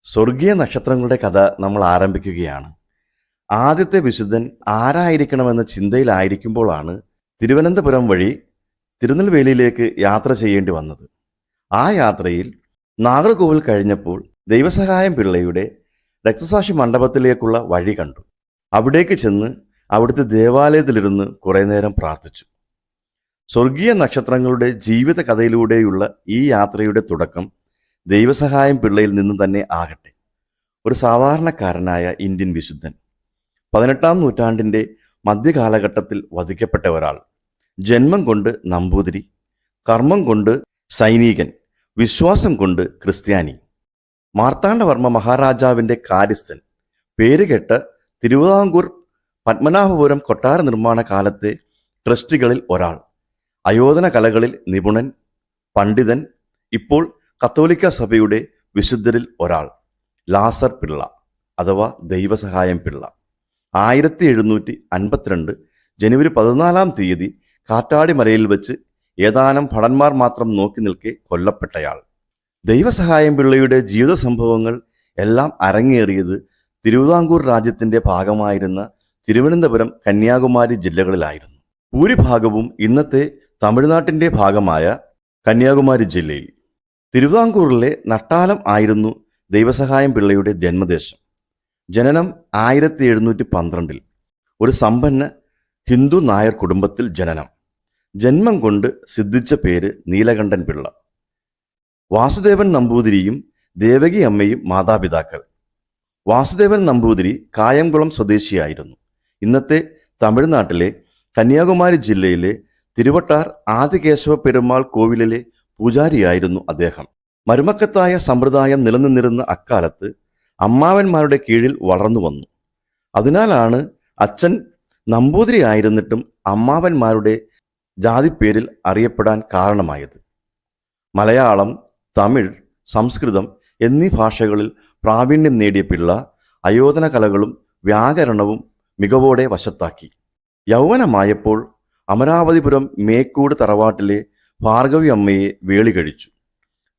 സ്വർഗീയ നക്ഷത്രങ്ങളുടെ കഥ നമ്മൾ ആരംഭിക്കുകയാണ്. ആദ്യത്തെ വിശുദ്ധൻ ആരായിരിക്കണമെന്ന ചിന്തയിലായിരിക്കുമ്പോഴാണ് തിരുവനന്തപുരം വഴി തിരുനെൽവേലിയിലേക്ക് യാത്ര ചെയ്യേണ്ടി വന്നത്. ആ യാത്രയിൽ നാഗർകോവിൽ കഴിഞ്ഞപ്പോൾ ദൈവസഹായം പിള്ളയുടെ രക്തസാക്ഷി മണ്ഡപത്തിലേക്കുള്ള വഴി കണ്ടു. അവിടേക്ക് ചെന്ന് അവിടുത്തെ ദേവാലയത്തിലിരുന്ന് കുറേ നേരം പ്രാർത്ഥിച്ചു. സ്വർഗീയ നക്ഷത്രങ്ങളുടെ ജീവിത കഥയിലൂടെയുള്ള ഈ യാത്രയുടെ തുടക്കം ദൈവസഹായം പിള്ളയിൽ നിന്ന് തന്നെ ആകട്ടെ. ഒരു സാധാരണക്കാരനായ ഇന്ത്യൻ വിശുദ്ധൻ, 18-ാം നൂറ്റാണ്ടിൻ്റെ മധ്യകാലഘട്ടത്തിൽ വധിക്കപ്പെട്ട ഒരാൾ. ജന്മം കൊണ്ട് നമ്പൂതിരി, കർമ്മം കൊണ്ട് സൈനികൻ, വിശ്വാസം കൊണ്ട് ക്രിസ്ത്യാനി. മാർത്താണ്ഡവർമ്മ മഹാരാജാവിൻ്റെ കാര്യസ്ഥൻ, പേരുകെട്ട തിരുവിതാംകൂർ പത്മനാഭപുരം കൊട്ടാര നിർമ്മാണ കാലത്തെ ട്രസ്റ്റികളിൽ ഒരാൾ, അയോധന കലകളിൽ നിപുണൻ, പണ്ഡിതൻ, ഇപ്പോൾ കത്തോലിക്ക സഭയുടെ വിശുദ്ധരിൽ ഒരാൾ, ലാസർ പിള്ള അഥവാ ദൈവസഹായം പിള്ള. 1752 ജനുവരി 14-ാം തീയതി കാറ്റാടിമലയിൽ വെച്ച് ഏതാനും ഭടന്മാർ മാത്രം നോക്കി നിൽക്കെ കൊല്ലപ്പെട്ടയാൾ. ദൈവസഹായം പിള്ളയുടെ ജീവിത സംഭവങ്ങൾ എല്ലാം അരങ്ങേറിയത് തിരുവിതാംകൂർ രാജ്യത്തിൻ്റെ ഭാഗമായിരുന്ന തിരുവനന്തപുരം, കന്യാകുമാരി ജില്ലകളിലായിരുന്നു. ഭൂരിഭാഗവും ഇന്നത്തെ തമിഴ്നാട്ടിൻ്റെ ഭാഗമായ കന്യാകുമാരി ജില്ലയിൽ. തിരുവിതാംകൂറിലെ നട്ടാലം ആയിരുന്നു ദൈവസഹായം പിള്ളയുടെ ജന്മദേശം. ജനനം 1712. ഒരു സമ്പന്ന ഹിന്ദു നായർ കുടുംബത്തിൽ ജനനം. ജന്മം കൊണ്ട് സിദ്ധിച്ച പേര് നീലകണ്ഠൻ പിള്ള. വാസുദേവൻ നമ്പൂതിരിയും ദേവകി അമ്മയും മാതാപിതാക്കൾ. വാസുദേവൻ നമ്പൂതിരി കായംകുളം സ്വദേശിയായിരുന്നു. ഇന്നത്തെ തമിഴ്നാട്ടിലെ കന്യാകുമാരി ജില്ലയിലെ തിരുവട്ടാർ ആദികേശവ പെരുമാൾ കോവിലിലെ പൂജാരിയായിരുന്നു അദ്ദേഹം. മരുമക്കത്തായ സമ്പ്രദായം നിലനിന്നിരുന്ന അക്കാലത്ത് അമ്മാവന്മാരുടെ കീഴിൽ വളർന്നു വന്നു. അതിനാലാണ് അച്ഛൻ നമ്പൂതിരി ആയിരുന്നിട്ടും അമ്മാവന്മാരുടെ ജാതിപ്പേരിൽ അറിയപ്പെടാൻ കാരണമായത്. മലയാളം, തമിഴ്, സംസ്കൃതം എന്നീ ഭാഷകളിൽ പ്രാവീണ്യം നേടിയ പിള്ള അയോധന കലകളും വ്യാകരണവും മികവോടെ വശത്താക്കി. യൗവനമായപ്പോൾ അമരാവതിപുരം മേക്കൂട് തറവാട്ടിലെ ഭാർഗവി അമ്മയെ വേളി കഴിച്ചു.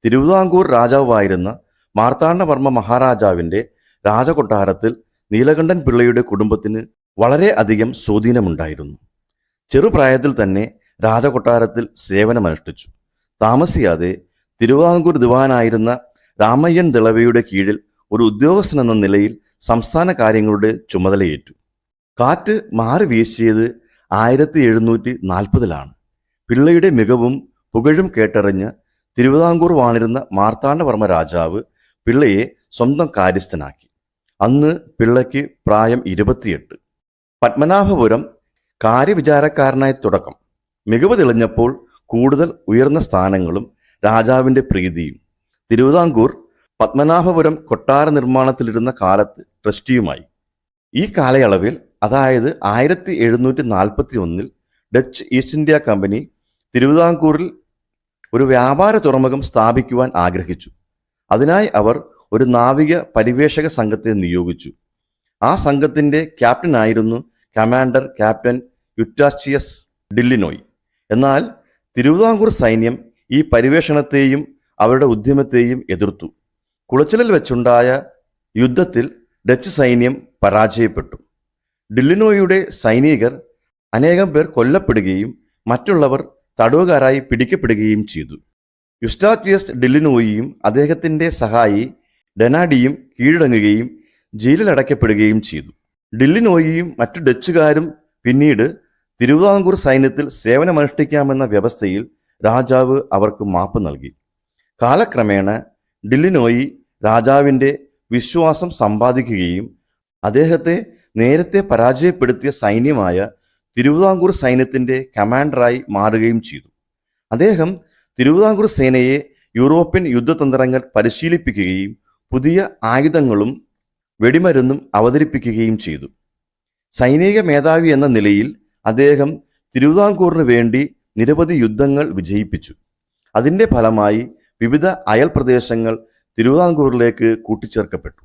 തിരുവിതാംകൂർ രാജാവായിരുന്ന മാർത്താണ്ഡവർമ്മ മഹാരാജാവിൻ്റെ രാജകൊട്ടാരത്തിൽ നീലകണ്ഠൻ പിള്ളയുടെ കുടുംബത്തിന് വളരെ അധികം സ്വാധീനമുണ്ടായിരുന്നു. ചെറുപ്രായത്തിൽ തന്നെ രാജകൊട്ടാരത്തിൽ സേവനമനുഷ്ഠിച്ചു. താമസിയാതെ തിരുവിതാംകൂർ ദിവാനായിരുന്ന രാമയ്യൻ ദളവയുടെ കീഴിൽ ഒരു ഉദ്യോഗസ്ഥനെന്ന നിലയിൽ സംസ്ഥാന കാര്യങ്ങളുടെ ചുമതലയേറ്റു. കാറ്റ് മാറി വീശിയത് 1740-ലാണ്. പിള്ളയുടെ മികവും പുകഴും കേട്ടറിഞ്ഞ് തിരുവിതാംകൂർ വാണിരുന്ന മാർത്താണ്ഡവർമ്മ രാജാവ് പിള്ളയെ സ്വന്തം കാര്യസ്ഥനാക്കി. അന്ന് പിള്ളയ്ക്ക് പ്രായം 28. പത്മനാഭപുരം കാര്യവിചാരക്കാരനായി തുടക്കം. മികവ് തെളിഞ്ഞപ്പോൾ കൂടുതൽ ഉയർന്ന സ്ഥാനങ്ങളും രാജാവിൻ്റെ പ്രീതിയും. തിരുവിതാംകൂർ പത്മനാഭപുരം കൊട്ടാര നിർമ്മാണത്തിലിരുന്ന കാലത്ത് ട്രസ്റ്റിയുമായി. ഈ കാലയളവിൽ, അതായത് 1741 ഡച്ച് ഈസ്റ്റ് ഇന്ത്യ കമ്പനി തിരുവിതാംകൂറിൽ ഒരു വ്യാപാര തുറമുഖം സ്ഥാപിക്കുവാൻ ആഗ്രഹിച്ചു. അതിനായി അവർ ഒരു നാവിക പരിവേഷക സംഘത്തെ നിയോഗിച്ചു. ആ സംഘത്തിൻ്റെ ക്യാപ്റ്റനായിരുന്നു കമാൻഡർ ക്യാപ്റ്റൻ യുറ്റാച്ചിയസ് ഡില്ലിനോയ്. എന്നാൽ തിരുവിതാംകൂർ സൈന്യം ഈ പരിവേഷണത്തെയും അവരുടെ ഉദ്യമത്തെയും എതിർത്തു. കുളച്ചിലിൽ വെച്ചുണ്ടായ യുദ്ധത്തിൽ ഡച്ച് സൈന്യം പരാജയപ്പെട്ടു. ഡില്ലിനോയുടെ സൈനികർ അനേകം പേർ കൊല്ലപ്പെടുകയും മറ്റുള്ളവർ തടവുകാരായി പിടിക്കപ്പെടുകയും ചെയ്തു. യുസ്റ്റാച്ചിയസ് ഡില്ലിനോയിയും അദ്ദേഹത്തിൻ്റെ സഹായി ഡെനാഡിയും കീഴടങ്ങുകയും ജയിലിലടയ്ക്കപ്പെടുകയും ചെയ്തു. ഡില്ലിനോയിയും മറ്റു ഡച്ചുകാരും പിന്നീട് തിരുവിതാംകൂർ സൈന്യത്തിൽ സേവനമനുഷ്ഠിക്കാമെന്ന വ്യവസ്ഥയിൽ രാജാവ് അവർക്ക് മാപ്പ് നൽകി. കാലക്രമേണ ഡില്ലിനോയി രാജാവിൻ്റെ വിശ്വാസം സമ്പാദിക്കുകയും അദ്ദേഹത്തെ നേരത്തെ പരാജയപ്പെടുത്തിയ സൈന്യമായ തിരുവിതാംകൂർ സൈന്യത്തിൻ്റെ കമാൻഡറായി മാറുകയും ചെയ്തു. അദ്ദേഹം തിരുവിതാംകൂർ സേനയെ യൂറോപ്യൻ യുദ്ധതന്ത്രങ്ങൾ പരിശീലിപ്പിക്കുകയും പുതിയ ആയുധങ്ങളും വെടിമരുന്നും അവതരിപ്പിക്കുകയും ചെയ്തു. സൈനിക മേധാവി എന്ന നിലയിൽ അദ്ദേഹം തിരുവിതാംകൂറിന് വേണ്ടി നിരവധി യുദ്ധങ്ങൾ വിജയിപ്പിച്ചു. അതിൻ്റെ ഫലമായി വിവിധ അയൽ പ്രദേശങ്ങൾ തിരുവിതാംകൂറിലേക്ക് കൂട്ടിച്ചേർക്കപ്പെട്ടു.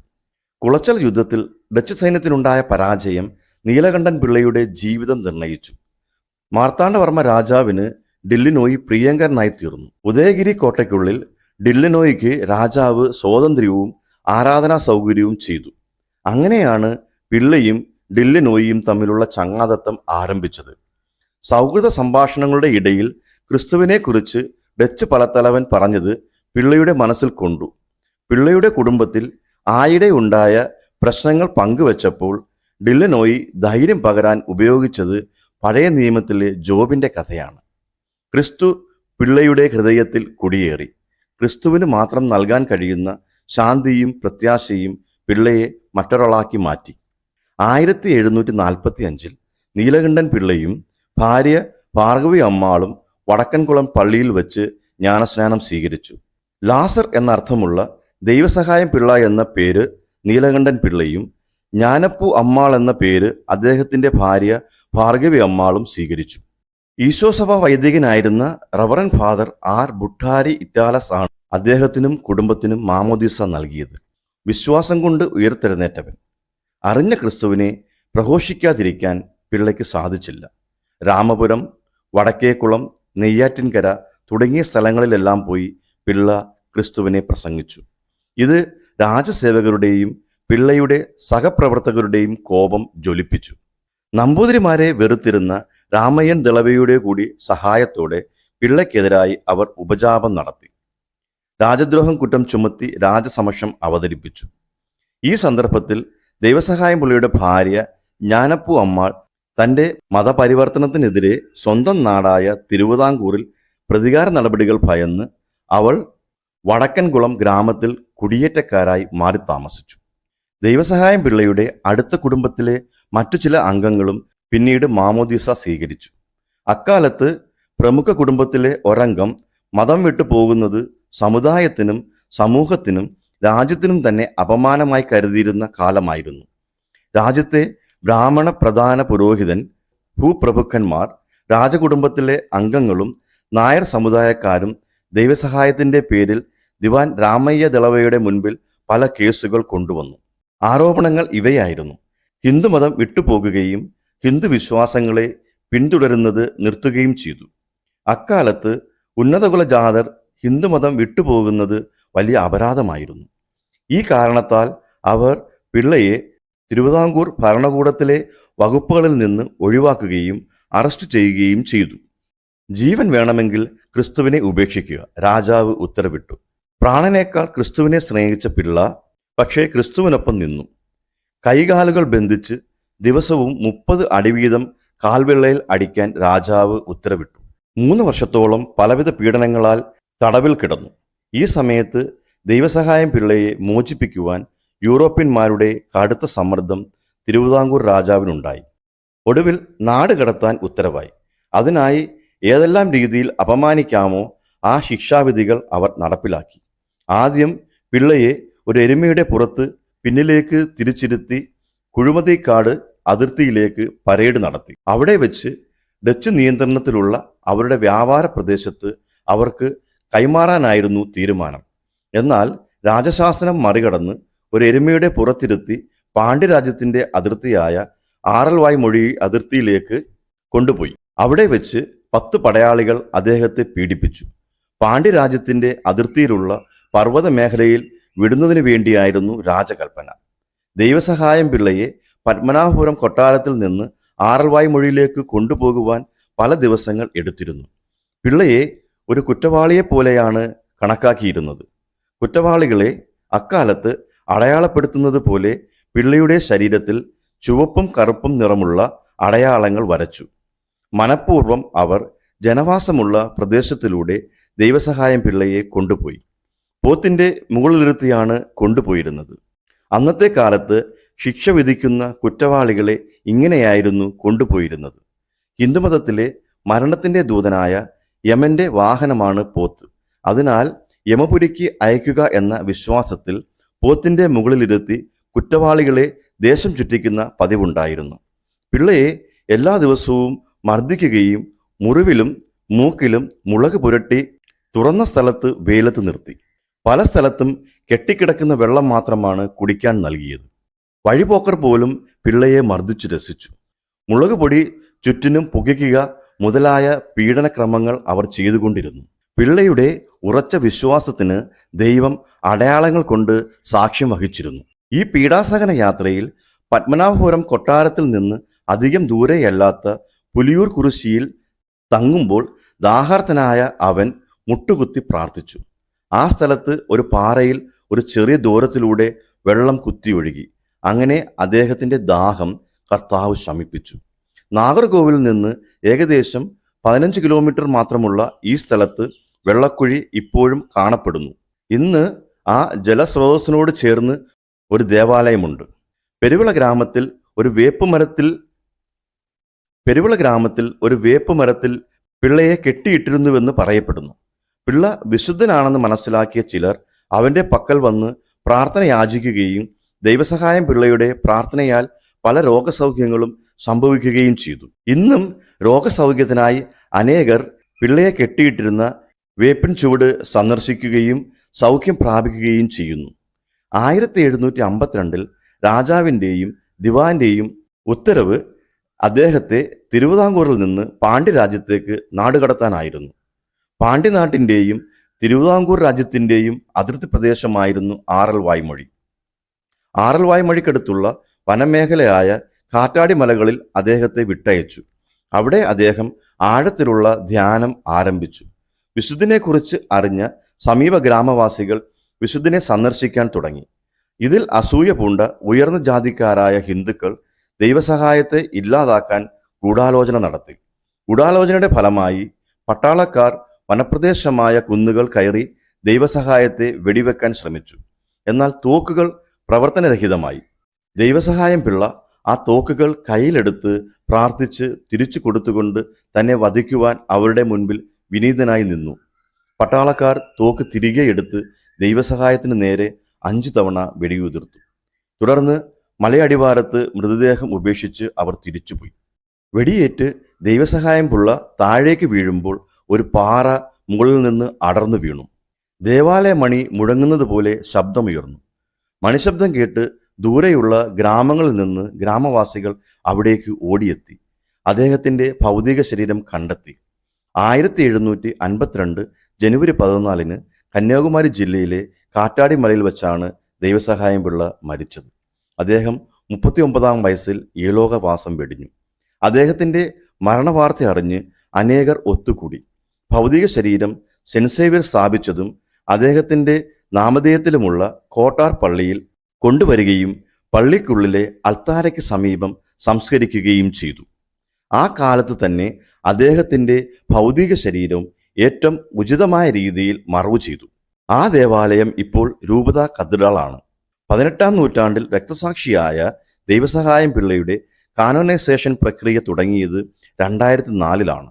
കുളച്ചൽ യുദ്ധത്തിൽ ഡച്ച് സൈന്യത്തിനുണ്ടായ പരാജയം നീലകണ്ഠൻ പിള്ളയുടെ ജീവിതം നിർണയിച്ചു. മാർത്താണ്ഡവർമ്മ രാജാവിന് ഡില്ലിനോയി പ്രിയങ്കരനായി തീർന്നു. ഉദയഗിരി കോട്ടയ്ക്കുള്ളിൽ ഡില്ലിനോയ്ക്ക് രാജാവ് സ്വാതന്ത്ര്യവും ആരാധനാ സൗകര്യവും ചെയ്തു. അങ്ങനെയാണ് പിള്ളയും ഡില്ലനോയിയും തമ്മിലുള്ള ചങ്ങാതത്വം ആരംഭിച്ചത്. സൗഹൃദ സംഭാഷണങ്ങളുടെ ഇടയിൽ ക്രിസ്തുവിനെക്കുറിച്ച് ഡച്ച് പലത്തലവൻ പറഞ്ഞത് പിള്ളയുടെ മനസ്സിൽ കൊണ്ടു. പിള്ളയുടെ കുടുംബത്തിൽ ആയിടെ ഉണ്ടായ പ്രശ്നങ്ങൾ പങ്കുവച്ചപ്പോൾ ഡില്ലനോയി ധൈര്യം പകരാൻ ഉപയോഗിച്ചത് പഴയ നിയമത്തിലെ ജോബിന്റെ കഥയാണ്. ക്രിസ്തു പിള്ളയുടെ ഹൃദയത്തിൽ കുടിയേറി. ക്രിസ്തുവിന് മാത്രം നൽകാൻ കഴിയുന്ന ശാന്തിയും പ്രത്യാശയും പിള്ളയെ മറ്റൊരാളാക്കി മാറ്റി. 1745 നീലകണ്ഠൻ പിള്ളയും ഭാര്യ ഭാർഗവി അമ്മാളും വടക്കൻകുളം പള്ളിയിൽ വെച്ച് ജ്ഞാനസ്നാനം സ്വീകരിച്ചു. ലാസർ എന്നർത്ഥമുള്ള ദൈവസഹായം പിള്ള എന്ന പേര് നീലകണ്ഠൻ പിള്ളയും ജ്ഞാനപ്പു അമ്മാൾ എന്ന പേര് അദ്ദേഹത്തിന്റെ ഭാര്യ ഭാർഗവി അമ്മാളും സ്വീകരിച്ചു. ഈശോസഭ വൈദികനായിരുന്ന റവറൻ ഫാദർ ആർ ബുട്ടാരി ഇറ്റാലസ് ആണ് അദ്ദേഹത്തിനും കുടുംബത്തിനും മാമോദീസ നൽകിയത്. വിശ്വാസം കൊണ്ട് ഉയർത്തെഴുന്നേറ്റവൻ. അറിഞ്ഞ ക്രിസ്തുവിനെ പ്രഘോഷിക്കാതിരിക്കാൻ പിള്ളയ്ക്ക് സാധിച്ചില്ല. രാമപുരം, വടക്കേക്കുളം, നെയ്യാറ്റിൻകര തുടങ്ങിയ സ്ഥലങ്ങളിലെല്ലാം പോയി പിള്ള ക്രിസ്തുവിനെ പ്രസംഗിച്ചു. ഇത് രാജസേവകരുടെയും പിള്ളയുടെ സഹപ്രവർത്തകരുടെയും കോപം ജ്വലിപ്പിച്ചു. നമ്പൂതിരിമാരെ വെറുത്തിരുന്ന രാമയ്യൻ ദളവയുടെ കൂടി സഹായത്തോടെ പിള്ളയ്ക്കെതിരായി അവർ ഉപജാപം നടത്തി. രാജദ്രോഹം കുറ്റം ചുമത്തി രാജസമക്ഷം അവതരിപ്പിച്ചു. ഈ സന്ദർഭത്തിൽ ദൈവസഹായം പിള്ളയുടെ ഭാര്യ ജ്ഞാനപ്പു അമ്മാൾ തൻ്റെ മതപരിവർത്തനത്തിനെതിരെ സ്വന്തം നാടായ തിരുവിതാംകൂറിൽ പ്രതികാര നടപടികൾ ഭയന്ന് അവൾ വടക്കൻകുളം ഗ്രാമത്തിൽ കുടിയേറ്റക്കാരായി മാറി താമസിച്ചു. ദൈവസഹായം പിള്ളയുടെ അടുത്ത കുടുംബത്തിലെ മറ്റു ചില അംഗങ്ങളും പിന്നീട് മാമോദീസ സ്വീകരിച്ചു. അക്കാലത്ത് പ്രമുഖ കുടുംബത്തിലെ ഒരംഗം മതം വിട്ടു പോകുന്നത് സമുദായത്തിനും സമൂഹത്തിനും രാജ്യത്തിനും തന്നെ അപമാനമായി കരുതിയിരുന്ന കാലമായിരുന്നു. രാജ്യത്തെ ബ്രാഹ്മണ പ്രധാന പുരോഹിതൻ, ഭൂപ്രഭുക്കന്മാർ, രാജകുടുംബത്തിലെ അംഗങ്ങളും നായർ സമുദായക്കാരും ദൈവസഹായത്തിന്റെ പേരിൽ ദിവാൻ രാമയ്യ ദളവയുടെ മുൻപിൽ പല കേസുകൾ കൊണ്ടുവന്നു. ആരോപണങ്ങൾ ഇവയായിരുന്നു: ഹിന്ദുമതം വിട്ടുപോകുകയും ഹിന്ദു വിശ്വാസങ്ങളെ പിന്തുടരുന്നത് നിർത്തുകയും ചെയ്തു. അക്കാലത്ത് ഉന്നതകുല ജാതർ ഹിന്ദുമതം വിട്ടുപോകുന്നത് വലിയ അപരാധമായിരുന്നു. ഈ കാരണത്താൽ അവർ പിള്ളയെ തിരുവിതാംകൂർ ഭരണകൂടത്തിലെ വകുപ്പുകളിൽ നിന്ന് ഒഴിവാക്കുകയും അറസ്റ്റ് ചെയ്യുകയും ചെയ്തു. ജീവൻ വേണമെങ്കിൽ ക്രിസ്തുവിനെ ഉപേക്ഷിക്കുക, രാജാവ് ഉത്തരവിട്ടു. പ്രാണനേക്കാൾ ക്രിസ്തുവിനെ സ്നേഹിച്ച പിള്ള പക്ഷേ ക്രിസ്തുവിനൊപ്പം നിന്നു. കൈകാലുകൾ ബന്ധിച്ച് ദിവസവും 30 അടി വീതം കാൽവെള്ളയിൽ അടിക്കാൻ രാജാവ് ഉത്തരവിട്ടു. 3 വർഷത്തോളം പലവിധ പീഡനങ്ങളാൽ തടവിൽ കിടന്നു. ഈ സമയത്ത് ദൈവസഹായം പിള്ളയെ മോചിപ്പിക്കുവാൻ യൂറോപ്യന്മാരുടെ കടുത്ത സമ്മർദ്ദം തിരുവിതാംകൂർ രാജാവിനുണ്ടായി. ഒടുവിൽ നാട് കടത്താൻ ഉത്തരവായി. അതിനായി ഏതെല്ലാം രീതിയിൽ അപമാനിക്കാമോ ആ ശിക്ഷാവിധികൾ അവർ നടപ്പിലാക്കി. ആദ്യം പിള്ളയെ ഒരു എരുമയുടെ പുറത്ത് പിന്നിലേക്ക് തിരിച്ചിരുത്തി കുഴുമതിക്കാട് അതിർത്തിയിലേക്ക് പരേഡ് നടത്തി. അവിടെ വെച്ച് ഡച്ച് നിയന്ത്രണത്തിലുള്ള അവരുടെ വ്യാപാര പ്രദേശത്ത് അവർക്ക് കൈമാറാനായിരുന്നു തീരുമാനം. എന്നാൽ രാജശാസനം മറികടന്ന് ഒരു എരുമയുടെ പുറത്തിരുത്തി പാണ്ഡ്യരാജ്യത്തിന്റെ അതിർത്തിയായ ആറൽവായ് മൊഴി അതിർത്തിയിലേക്ക് കൊണ്ടുപോയി. അവിടെ വെച്ച് 10 പടയാളികൾ അദ്ദേഹത്തെ പീഡിപ്പിച്ചു. പാണ്ഡ്യരാജ്യത്തിന്റെ അതിർത്തിയിലുള്ള പർവ്വത മേഖലയിൽ വിടുന്നതിന് വേണ്ടിയായിരുന്നു രാജകൽപ്പന. ദൈവസഹായം പിള്ളയെ പത്മനാഭപുരം കൊട്ടാരത്തിൽ നിന്ന് ആറൽവായ് മൊഴിയിലേക്ക് കൊണ്ടുപോകുവാൻ പല ദിവസങ്ങൾ എടുത്തിരുന്നു. പിള്ളയെ ഒരു കുറ്റവാളിയെപ്പോലെയാണ് കണക്കാക്കിയിരുന്നത്. കുറ്റവാളികളെ അക്കാലത്ത് അടയാളപ്പെടുത്തുന്നത് പോലെ പിള്ളയുടെ ശരീരത്തിൽ ചുവപ്പും കറുപ്പും നിറമുള്ള അടയാളങ്ങൾ വരച്ചു. മനഃപൂർവ്വം അവർ ജനവാസമുള്ള പ്രദേശത്തിലൂടെ ദൈവസഹായം പിള്ളയെ കൊണ്ടുപോയി. പോത്തിന്റെ മുകളിലിരുത്തിയാണ് കൊണ്ടുപോയിരുന്നത്. അന്നത്തെ കാലത്ത് ശിക്ഷ വിധിക്കുന്ന കുറ്റവാളികളെ ഇങ്ങനെയായിരുന്നു കൊണ്ടുപോയിരുന്നത്. ഹിന്ദുമതത്തിലെ മരണത്തിന്റെ ദൂതനായ യമന്റെ വാഹനമാണ് പോത്ത്. അതിനാൽ യമപുരിക്ക് അയക്കുക എന്ന വിശ്വാസത്തിൽ പോത്തിന്റെ മുകളിലിരുത്തി കുറ്റവാളികളെ ദേശം ചുറ്റിക്കുന്ന പതിവുണ്ടായിരുന്നു. പിള്ളയെ എല്ലാ ദിവസവും മർദ്ദിക്കുകയും മുറിവിലും മൂക്കിലും മുളക് പുരട്ടി തുറന്ന സ്ഥലത്ത് വെയിലത്ത് നിർത്തി. പല സ്ഥലത്തും കെട്ടിക്കിടക്കുന്ന വെള്ളം മാത്രമാണ് കുടിക്കാൻ നൽകിയത്. വഴിപോക്കർ പോലും പിള്ളയെ മർദ്ദിച്ചു രസിച്ചു. മുളക് പൊടി ചുറ്റിനും പുകയ്ക്കുക മുതലായ പീഡനക്രമങ്ങൾ അവർ ചെയ്തുകൊണ്ടിരുന്നു. പിള്ളയുടെ ഉറച്ച വിശ്വാസത്തിന് ദൈവം അടയാളങ്ങൾ കൊണ്ട് സാക്ഷ്യം വഹിച്ചിരുന്നു. ഈ പീഡാസഹന യാത്രയിൽ പത്മനാഭപുരം കൊട്ടാരത്തിൽ നിന്ന് അധികം ദൂരെയല്ലാത്ത പുലിയൂർ കുരിശിയിൽ തങ്ങുമ്പോൾ ദാഹാർത്തനായ അവൻ മുട്ടുകുത്തി പ്രാർത്ഥിച്ചു. ആ സ്ഥലത്ത് ഒരു പാറയിൽ ഒരു ചെറിയ ദൂരത്തിലൂടെ വെള്ളം കുത്തിയൊഴുകി. അങ്ങനെ അദ്ദേഹത്തിൻ്റെ ദാഹം കർത്താവ് ശമിപ്പിച്ചു. നാഗർകോവിലിൽ നിന്ന് ഏകദേശം 15 കിലോമീറ്റർ മാത്രമുള്ള ഈ സ്ഥലത്ത് വെള്ളക്കുഴി ഇപ്പോഴും കാണപ്പെടുന്നു. ഇന്ന് ആ ജലസ്രോതസ്സിനോട് ചേർന്ന് ഒരു ദേവാലയമുണ്ട്. പെരുവിള ഗ്രാമത്തിൽ ഒരു വേപ്പുമരത്തിൽ പിള്ളയെ കെട്ടിയിട്ടിരുന്നുവെന്ന് പറയപ്പെടുന്നു. പിള്ള വിശുദ്ധനാണെന്ന് മനസ്സിലാക്കിയ ചിലർ അവൻ്റെ പക്കൽ വന്ന് പ്രാർത്ഥന യാചിക്കുകയും ദൈവസഹായം പിള്ളയുടെ പ്രാർത്ഥനയാൽ പല രോഗസൗഖ്യങ്ങളും സംഭവിക്കുകയും ചെയ്തു. ഇന്നും രോഗസൗഖ്യത്തിനായി അനേകർ പിള്ളയെ കെട്ടിയിട്ടിരുന്ന വേപ്പിൻ ചുവട് സന്ദർശിക്കുകയും സൗഖ്യം പ്രാപിക്കുകയും ചെയ്യുന്നു. 1752 രാജാവിൻ്റെയും ദിവാന്റെയും ഉത്തരവ് അദ്ദേഹത്തെ തിരുവിതാംകൂറിൽ നിന്ന് പാണ്ഡ്യരാജ്യത്തേക്ക് നാടുകടത്താനായിരുന്നു. പാണ്ഡ്യനാട്ടിൻ്റെയും തിരുവിതാംകൂർ രാജ്യത്തിൻ്റെയും അതിർത്തി പ്രദേശമായിരുന്നു ആറൽവായ്മൊഴി. ആറൽവായ്മൊഴിക്കടുത്തുള്ള വനമേഖലയായ കാറ്റാടി മലകളിൽ അദ്ദേഹത്തെ വിട്ടയച്ചു. അവിടെ അദ്ദേഹം ആഴത്തിലുള്ള ധ്യാനം ആരംഭിച്ചു. വിശുദ്ധനെക്കുറിച്ച് അറിഞ്ഞ സമീപ ഗ്രാമവാസികൾ വിശുദ്ധനെ സന്ദർശിക്കാൻ തുടങ്ങി. ഇതിൽ അസൂയ പൂണ്ട ഉയർന്ന ജാതിക്കാരായ ഹിന്ദുക്കൾ ദൈവസഹായത്തെ ഇല്ലാതാക്കാൻ ഗൂഢാലോചന നടത്തി. ഗൂഢാലോചനയുടെ ഫലമായി പട്ടാളക്കാർ വനപ്രദേശമായ കുന്നുകൾ കയറി ദൈവസഹായത്തെ വെടിവെക്കാൻ ശ്രമിച്ചു. എന്നാൽ തോക്കുകൾ പ്രവർത്തനരഹിതമായി. ദൈവസഹായം പിള്ള ആ തോക്കുകൾ കയ്യിലെടുത്ത് പ്രാർത്ഥിച്ച് തിരിച്ചു കൊടുത്തുകൊണ്ട് തന്നെ വധിക്കുവാൻ അവരുടെ മുൻപിൽ വിനീതനായി നിന്നു. പട്ടാളക്കാർ തോക്ക് തിരികെ എടുത്ത് ദൈവസഹായത്തിന് നേരെ 5 തവണ വെടിയുതിർത്തു. തുടർന്ന് മലയടിവാരത്ത് മൃതദേഹം ഉപേക്ഷിച്ച് അവർ തിരിച്ചുപോയി. വെടിയേറ്റ് ദൈവസഹായം പിള്ള താഴേക്ക് വീഴുമ്പോൾ ഒരു പാറ മുകളിൽ നിന്ന് അടർന്നു വീണു. ദേവാലയ മണി മുഴങ്ങുന്നത് പോലെ ശബ്ദമുയർന്നു. മണിശബ്ദം കേട്ട് ദൂരെയുള്ള ഗ്രാമങ്ങളിൽ നിന്ന് ഗ്രാമവാസികൾ അവിടേക്ക് ഓടിയെത്തി അദ്ദേഹത്തിൻ്റെ ഭൗതിക ശരീരം കണ്ടെത്തി. 1752 ജനുവരി 14 കന്യാകുമാരി ജില്ലയിലെ കാറ്റാടി മലയിൽ വെച്ചാണ് ദൈവസഹായം പിള്ള മരിച്ചത്. അദ്ദേഹം 39-ാം വയസ്സിൽ ഏലോകവാസം വെടിഞ്ഞു. അദ്ദേഹത്തിൻ്റെ മരണവാർത്ത അറിഞ്ഞ് അനേകർ ഒത്തുകൂടി. ഭൗതിക ശരീരം സെന്റ് സേവ്യർ സ്ഥാപിച്ചതും അദ്ദേഹത്തിൻ്റെ നാമധേയത്തിലുമുള്ള കോട്ടാർ പള്ളിയിൽ കൊണ്ടുവരികയും പള്ളിക്കുള്ളിലെ അൾത്താരയ്ക്ക് സമീപം സംസ്കരിക്കുകയും ചെയ്തു. ആ കാലത്ത് തന്നെ അദ്ദേഹത്തിൻ്റെ ഭൗതിക ശരീരവും ഏറ്റവും ഉചിതമായ രീതിയിൽ മറവു ചെയ്തു. ആ ദേവാലയം ഇപ്പോൾ രൂപത കത്തീഡ്രലാണ്. 18-ാം നൂറ്റാണ്ടിൽ രക്തസാക്ഷിയായ ദൈവസഹായം പിള്ളയുടെ കാനോനൈസേഷൻ പ്രക്രിയ തുടങ്ങിയത് 2004-ലാണ്.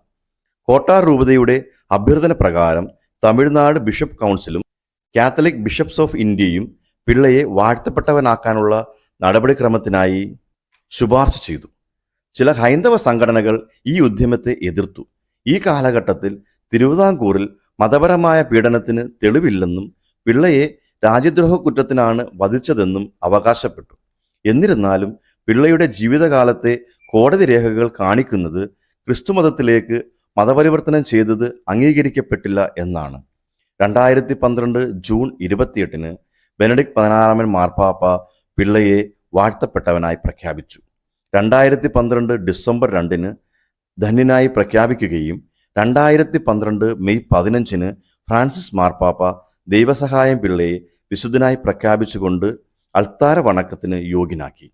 കോട്ടാർ രൂപതയുടെ അഭ്യർത്ഥന പ്രകാരം തമിഴ്നാട് ബിഷപ്പ് കൗൺസിലും കാത്തലിക് ബിഷപ്സ് ഓഫ് ഇന്ത്യയും പിള്ളയെ വാഴ്ത്തപ്പെട്ടവനാക്കാനുള്ള നടപടിക്രമത്തിനായി ശുപാർശ ചെയ്തു. ചില ഹൈന്ദവ സംഘടനകൾ ഈ ഉദ്യമത്തെ എതിർത്തു. ഈ കാലഘട്ടത്തിൽ തിരുവിതാംകൂറിൽ മതപരമായ പീഡനത്തിന് തെളിവില്ലെന്നും പിള്ളയെ രാജ്യദ്രോഹ കുറ്റത്തിനാണ് വധിച്ചതെന്നും അവകാശപ്പെട്ടു. എന്നിരുന്നാലും പിള്ളയുടെ ജീവിതകാലത്തെ കോടതി രേഖകൾ കാണിക്കുന്നത് ക്രിസ്തുമതത്തിലേക്ക് മതപരിവർത്തനം ചെയ്തത് അംഗീകരിക്കപ്പെട്ടില്ല എന്നാണ്. 2012 ജൂൺ 28 ബെനഡിക്ട് 16-ാമൻ മാർപ്പാപ്പ പിള്ളയെ വാഴ്ത്തപ്പെട്ടവനായി പ്രഖ്യാപിച്ചു. 2012 ഡിസംബർ 2 ധന്യനായി പ്രഖ്യാപിക്കുകയും 2012 മെയ് 15 ഫ്രാൻസിസ് മാർപ്പാപ്പ ദൈവസഹായം പിള്ളയെ വിശുദ്ധനായി പ്രഖ്യാപിച്ചുകൊണ്ട് അൾത്താര വണക്കത്തിന് യോഗ്യനാക്കി.